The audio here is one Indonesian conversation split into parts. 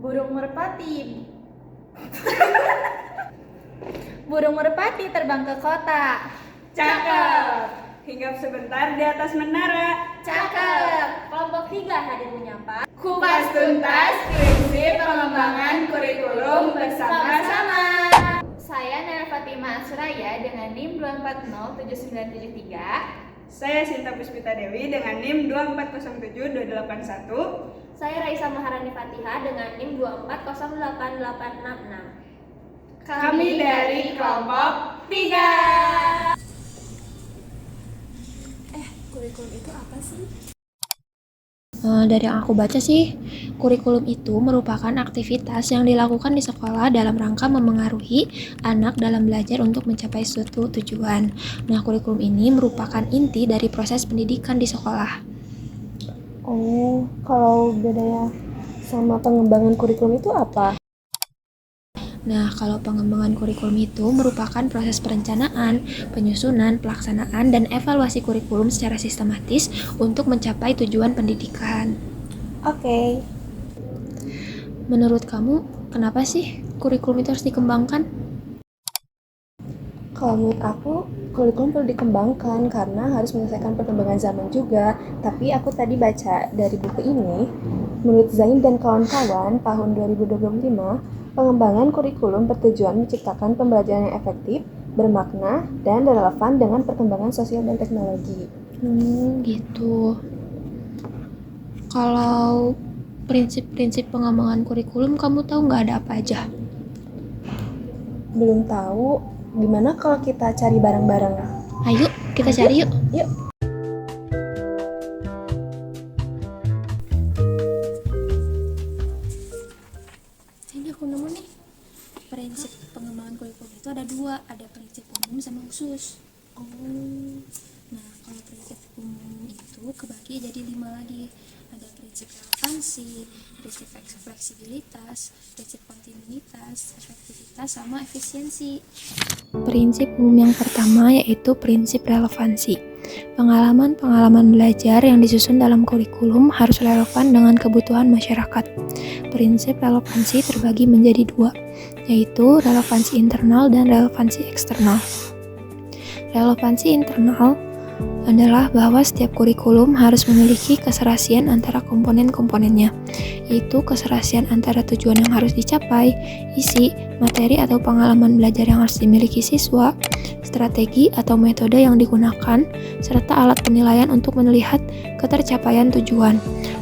Burung merpati. Burung merpati terbang ke kota. Cakep. Hinggap sebentar di atas menara. Cakep. Kelompok 3 hadir menyapa. Kupas tuntas prinsip pengembangan kurikulum bersama-sama. Saya Nela Fatima Suraya dengan NIM 2407973. Saya Sinta Puspita Dewi dengan NIM 2407281. Saya Raisa Maharani Fatihah dengan NIM 2408866. Kami dari kelompok 3. Kurikulum itu apa sih? Dari yang aku baca sih, kurikulum itu merupakan aktivitas yang dilakukan di sekolah dalam rangka memengaruhi anak dalam belajar untuk mencapai suatu tujuan. Nah, kurikulum ini merupakan inti dari proses pendidikan di sekolah. Oh, kalau bedanya sama pengembangan kurikulum itu apa? Nah, kalau pengembangan kurikulum itu merupakan proses perencanaan, penyusunan, pelaksanaan, dan evaluasi kurikulum secara sistematis untuk mencapai tujuan pendidikan. Oke. Menurut kamu, kenapa sih kurikulum itu harus dikembangkan? Kalau menurut aku, kurikulum perlu dikembangkan karena harus menyelesaikan perkembangan zaman juga. Tapi aku tadi baca dari buku ini, menurut Zain dan kawan-kawan tahun 2025, pengembangan kurikulum bertujuan menciptakan pembelajaran yang efektif, bermakna, dan relevan dengan perkembangan sosial dan teknologi. Gitu. Kalau prinsip-prinsip pengembangan kurikulum, kamu tahu nggak ada apa aja? Belum tahu, gimana kalau kita cari bareng-bareng? Ayo, kita cari yuk. Yuk. Ini aku nemu nih. Prinsip pengembangan kurikulum itu ada dua, ada prinsip umum sama khusus. Nah, kalau prinsip umum itu kebagi jadi 5 lagi. Ada prinsip relevansi, prinsip fleksibilitas, prinsip kontinuitas, efektivitas, sama efisiensi. Prinsip umum yang pertama yaitu prinsip relevansi. Pengalaman-pengalaman belajar yang disusun dalam kurikulum harus relevan dengan kebutuhan masyarakat. Prinsip relevansi terbagi menjadi 2, yaitu relevansi internal dan relevansi eksternal. Relevansi internal adalah bahwa setiap kurikulum harus memiliki keserasian antara komponen-komponennya, yaitu keserasian antara tujuan yang harus dicapai, isi, materi atau pengalaman belajar yang harus dimiliki siswa, strategi atau metode yang digunakan, serta alat penilaian untuk melihat ketercapaian tujuan.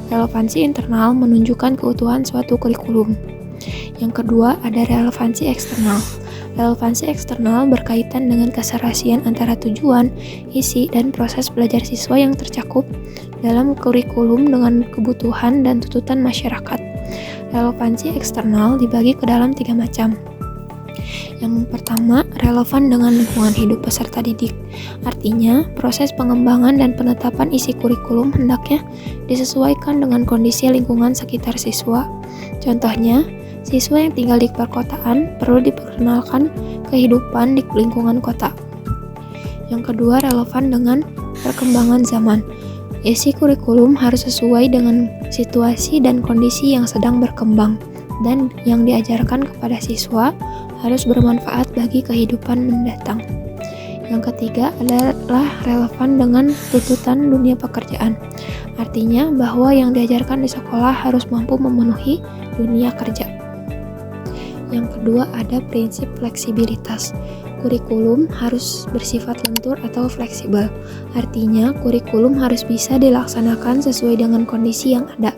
Relevansi internal menunjukkan keutuhan suatu kurikulum. Yang kedua, ada relevansi eksternal. Relevansi eksternal berkaitan dengan keserasian antara tujuan, isi, dan proses belajar siswa yang tercakup dalam kurikulum dengan kebutuhan dan tuntutan masyarakat. Relevansi eksternal dibagi ke dalam 3 macam. Yang pertama, relevan dengan lingkungan hidup peserta didik. Artinya, proses pengembangan dan penetapan isi kurikulum hendaknya disesuaikan dengan kondisi lingkungan sekitar siswa. Contohnya, siswa yang tinggal di perkotaan perlu diperkenalkan kehidupan di lingkungan kota. Yang kedua, relevan dengan perkembangan zaman. Isi kurikulum harus sesuai dengan situasi dan kondisi yang sedang berkembang, dan yang diajarkan kepada siswa harus bermanfaat bagi kehidupan mendatang. Yang ketiga adalah relevan dengan tuntutan dunia pekerjaan. Artinya bahwa yang diajarkan di sekolah harus mampu memenuhi dunia kerja. Yang kedua ada prinsip fleksibilitas. Kurikulum harus bersifat lentur atau fleksibel. Artinya kurikulum harus bisa dilaksanakan sesuai dengan kondisi yang ada.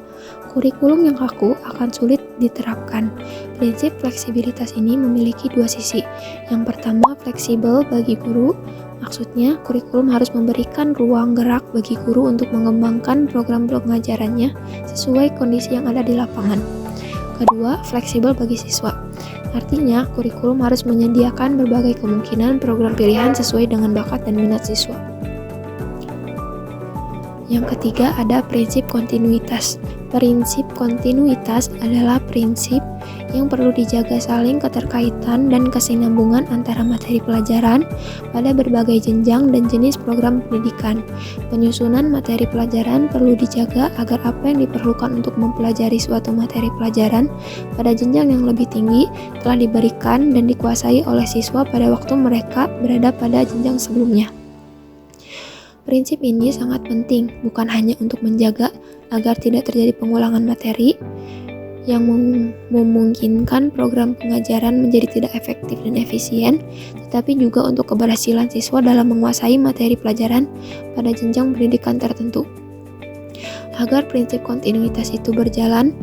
Kurikulum yang kaku akan sulit diterapkan. Prinsip fleksibilitas ini memiliki 2 sisi. Yang pertama, fleksibel bagi guru. Maksudnya, kurikulum harus memberikan ruang gerak bagi guru untuk mengembangkan program pengajarannya sesuai kondisi yang ada di lapangan. Kedua, fleksibel bagi siswa. Artinya, kurikulum harus menyediakan berbagai kemungkinan program pilihan sesuai dengan bakat dan minat siswa. Yang ketiga ada prinsip kontinuitas. Prinsip kontinuitas adalah prinsip yang perlu dijaga saling keterkaitan dan kesinambungan antara materi pelajaran pada berbagai jenjang dan jenis program pendidikan. Penyusunan materi pelajaran perlu dijaga agar apa yang diperlukan untuk mempelajari suatu materi pelajaran pada jenjang yang lebih tinggi telah diberikan dan dikuasai oleh siswa pada waktu mereka berada pada jenjang sebelumnya. Prinsip ini sangat penting, bukan hanya untuk menjaga agar tidak terjadi pengulangan materi yang memungkinkan program pengajaran menjadi tidak efektif dan efisien, tetapi juga untuk keberhasilan siswa dalam menguasai materi pelajaran pada jenjang pendidikan tertentu. Agar prinsip kontinuitas itu berjalan,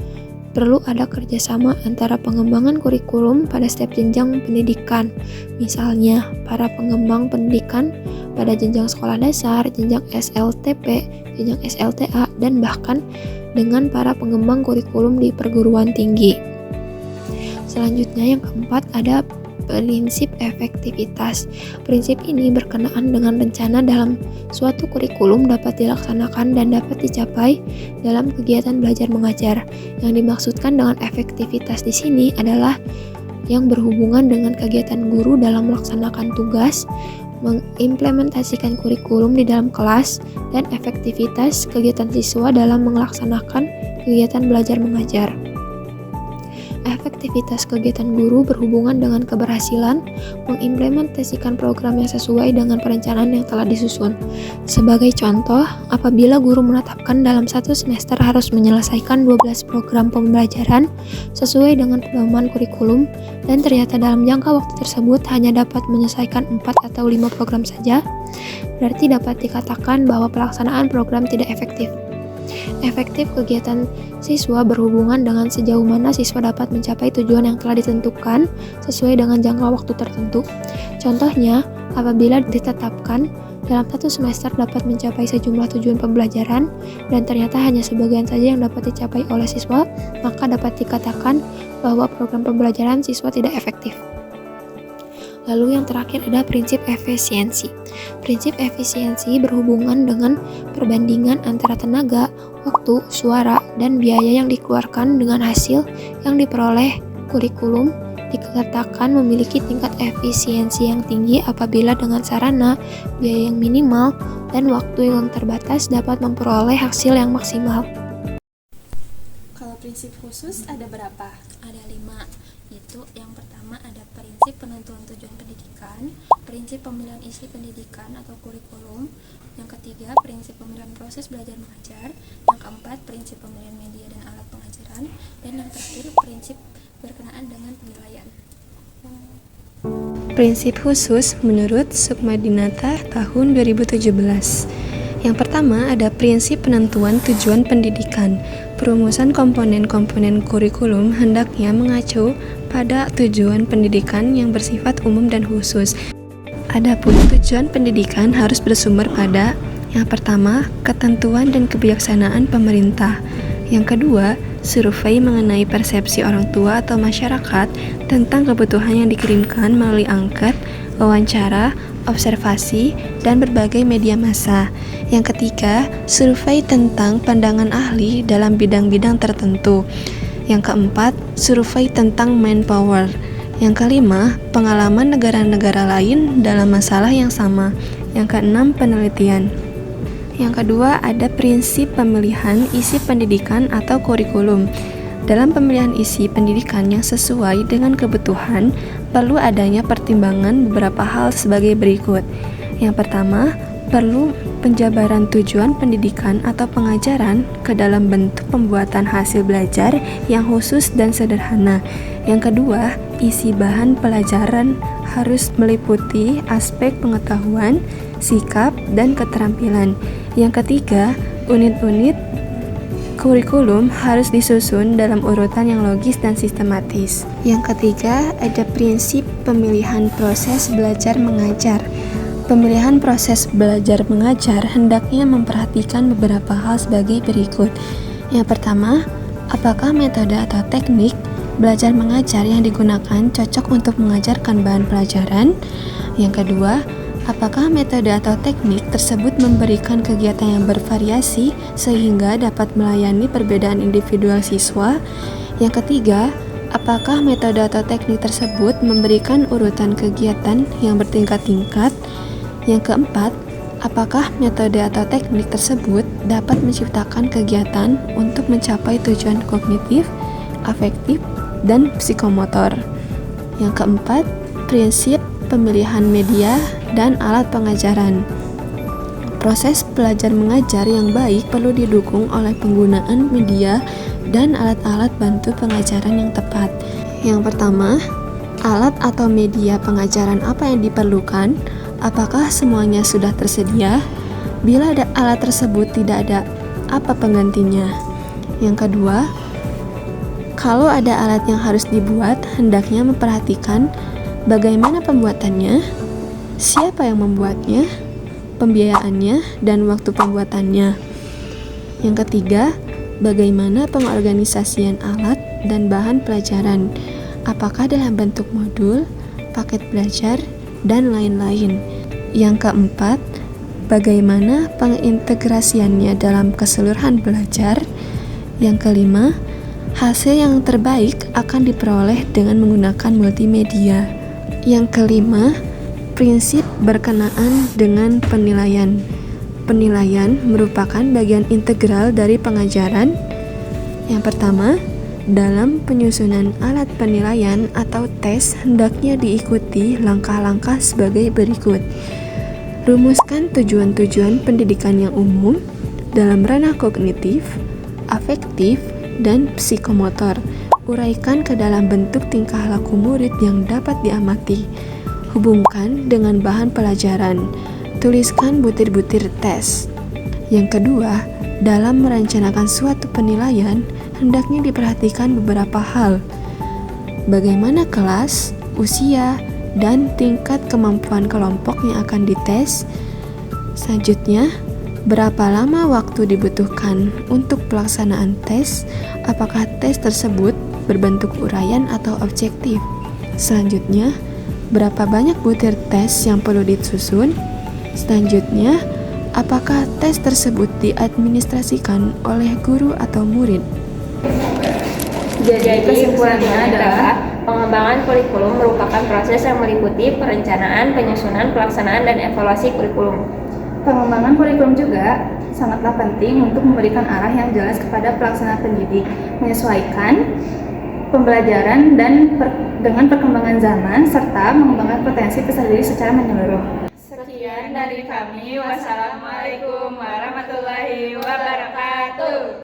perlu ada kerjasama antara pengembangan kurikulum pada setiap jenjang pendidikan. Misalnya, para pengembang pendidikan pada jenjang sekolah dasar, jenjang SLTP, jenjang SLTA, dan bahkan dengan para pengembang kurikulum di perguruan tinggi. Selanjutnya, yang keempat, ada prinsip efektivitas. Prinsip ini berkenaan dengan rencana dalam suatu kurikulum dapat dilaksanakan dan dapat dicapai dalam kegiatan belajar mengajar. Yang dimaksudkan dengan efektivitas di sini adalah yang berhubungan dengan kegiatan guru dalam melaksanakan tugas, mengimplementasikan kurikulum di dalam kelas, dan efektivitas kegiatan siswa dalam melaksanakan kegiatan belajar mengajar. Efektivitas kegiatan guru berhubungan dengan keberhasilan mengimplementasikan program yang sesuai dengan perencanaan yang telah disusun. Sebagai contoh, apabila guru menetapkan dalam satu semester harus menyelesaikan 12 program pembelajaran sesuai dengan pedoman kurikulum, dan ternyata dalam jangka waktu tersebut hanya dapat menyelesaikan 4 atau 5 program saja, berarti dapat dikatakan bahwa pelaksanaan program tidak efektif. Efektif kegiatan siswa berhubungan dengan sejauh mana siswa dapat mencapai tujuan yang telah ditentukan sesuai dengan jangka waktu tertentu. Contohnya, apabila ditetapkan dalam satu semester dapat mencapai sejumlah tujuan pembelajaran dan ternyata hanya sebagian saja yang dapat dicapai oleh siswa, maka dapat dikatakan bahwa program pembelajaran siswa tidak efektif. Lalu yang terakhir ada prinsip efisiensi. Prinsip efisiensi berhubungan dengan perbandingan antara tenaga, waktu, suara, dan biaya yang dikeluarkan dengan hasil yang diperoleh. Kurikulum dikatakan memiliki tingkat efisiensi yang tinggi apabila dengan sarana, biaya yang minimal, dan waktu yang terbatas dapat memperoleh hasil yang maksimal. Kalau prinsip khusus ada berapa? Ada 5, yaitu yang pertama ada prinsip penentuan tujuan pendidikan, prinsip pemilihan isi pendidikan atau kurikulum, yang ketiga prinsip pemilihan proses belajar mengajar, yang keempat prinsip pemilihan media dan alat pengajaran, dan yang terakhir prinsip berkenaan dengan penilaian. Prinsip khusus menurut Sukmadinata tahun 2017. Yang pertama ada prinsip penentuan tujuan pendidikan. Perumusan komponen-komponen kurikulum hendaknya mengacu pada tujuan pendidikan yang bersifat umum dan khusus. Adapun tujuan pendidikan harus bersumber pada yang pertama, ketentuan dan kebijaksanaan pemerintah. Yang kedua, survei mengenai persepsi orang tua atau masyarakat tentang kebutuhan yang dikirimkan melalui angket, wawancara, observasi, dan berbagai media massa. Yang ketiga, survei tentang pandangan ahli dalam bidang-bidang tertentu. Yang keempat, survei tentang manpower. Yang kelima, pengalaman negara-negara lain dalam masalah yang sama. Yang keenam, penelitian. Yang kedua, ada prinsip pemilihan isi pendidikan atau kurikulum. Dalam pemilihan isi pendidikan yang sesuai dengan kebutuhan, perlu adanya pertimbangan beberapa hal sebagai berikut. Yang pertama, perlu penjabaran tujuan pendidikan atau pengajaran ke dalam bentuk pembuatan hasil belajar yang khusus dan sederhana. Yang kedua, isi bahan pelajaran harus meliputi aspek pengetahuan, sikap, dan keterampilan. Yang ketiga, unit-unit kurikulum harus disusun dalam urutan yang logis dan sistematis. Yang ketiga, ada prinsip pemilihan proses belajar mengajar. Pemilihan proses belajar mengajar hendaknya memperhatikan beberapa hal sebagai berikut. Yang pertama, apakah metode atau teknik belajar mengajar yang digunakan cocok untuk mengajarkan bahan pelajaran? Yang kedua, apakah metode atau teknik tersebut memberikan kegiatan yang bervariasi sehingga dapat melayani perbedaan individual siswa? Yang ketiga, apakah metode atau teknik tersebut memberikan urutan kegiatan yang bertingkat-tingkat? Yang keempat, apakah metode atau teknik tersebut dapat menciptakan kegiatan untuk mencapai tujuan kognitif, afektif, dan psikomotor? Yang keempat, prinsip pemilihan media dan alat pengajaran. Proses belajar mengajar yang baik perlu didukung oleh penggunaan media dan alat-alat bantu pengajaran yang tepat. Yang pertama, alat atau media pengajaran apa yang diperlukan? Apakah semuanya sudah tersedia? Bila ada alat tersebut tidak ada, apa penggantinya? Yang kedua, kalau ada alat yang harus dibuat, hendaknya memperhatikan bagaimana pembuatannya, siapa yang membuatnya, pembiayaannya, dan waktu pembuatannya. Yang ketiga, bagaimana pengorganisasian alat dan bahan pelajaran, apakah dalam bentuk modul, paket belajar, dan lain-lain. Yang keempat, bagaimana pengintegrasiannya dalam keseluruhan belajar. Yang kelima, hasil yang terbaik akan diperoleh dengan menggunakan multimedia. Yang kelima, prinsip berkenaan dengan penilaian. Penilaian merupakan bagian integral dari pengajaran. Yang pertama, dalam penyusunan alat penilaian atau tes hendaknya diikuti langkah-langkah sebagai berikut. Rumuskan tujuan-tujuan pendidikan yang umum dalam ranah kognitif, afektif, dan psikomotor. Uraikan ke dalam bentuk tingkah laku murid yang dapat diamati. Hubungkan dengan bahan pelajaran. Tuliskan butir-butir tes. Yang kedua, dalam merencanakan suatu penilaian, hendaknya diperhatikan beberapa hal. Bagaimana kelas, usia, dan tingkat kemampuan kelompok yang akan dites. Selanjutnya, berapa lama waktu dibutuhkan untuk pelaksanaan tes? Apakah tes tersebut berbentuk uraian atau objektif? Selanjutnya, berapa banyak butir tes yang perlu disusun? Selanjutnya, apakah tes tersebut diadministrasikan oleh guru atau murid? Jadi kesimpulannya adalah pengembangan kurikulum merupakan proses yang meliputi perencanaan, penyusunan, pelaksanaan, dan evaluasi kurikulum. Pengembangan kurikulum juga sangatlah penting untuk memberikan arah yang jelas kepada pelaksanaan pendidik, menyesuaikan pembelajaran dengan perkembangan zaman, serta mengembangkan potensi peserta didik secara menyeluruh. Sekian dari kami. Wassalamualaikum warahmatullahi wabarakatuh.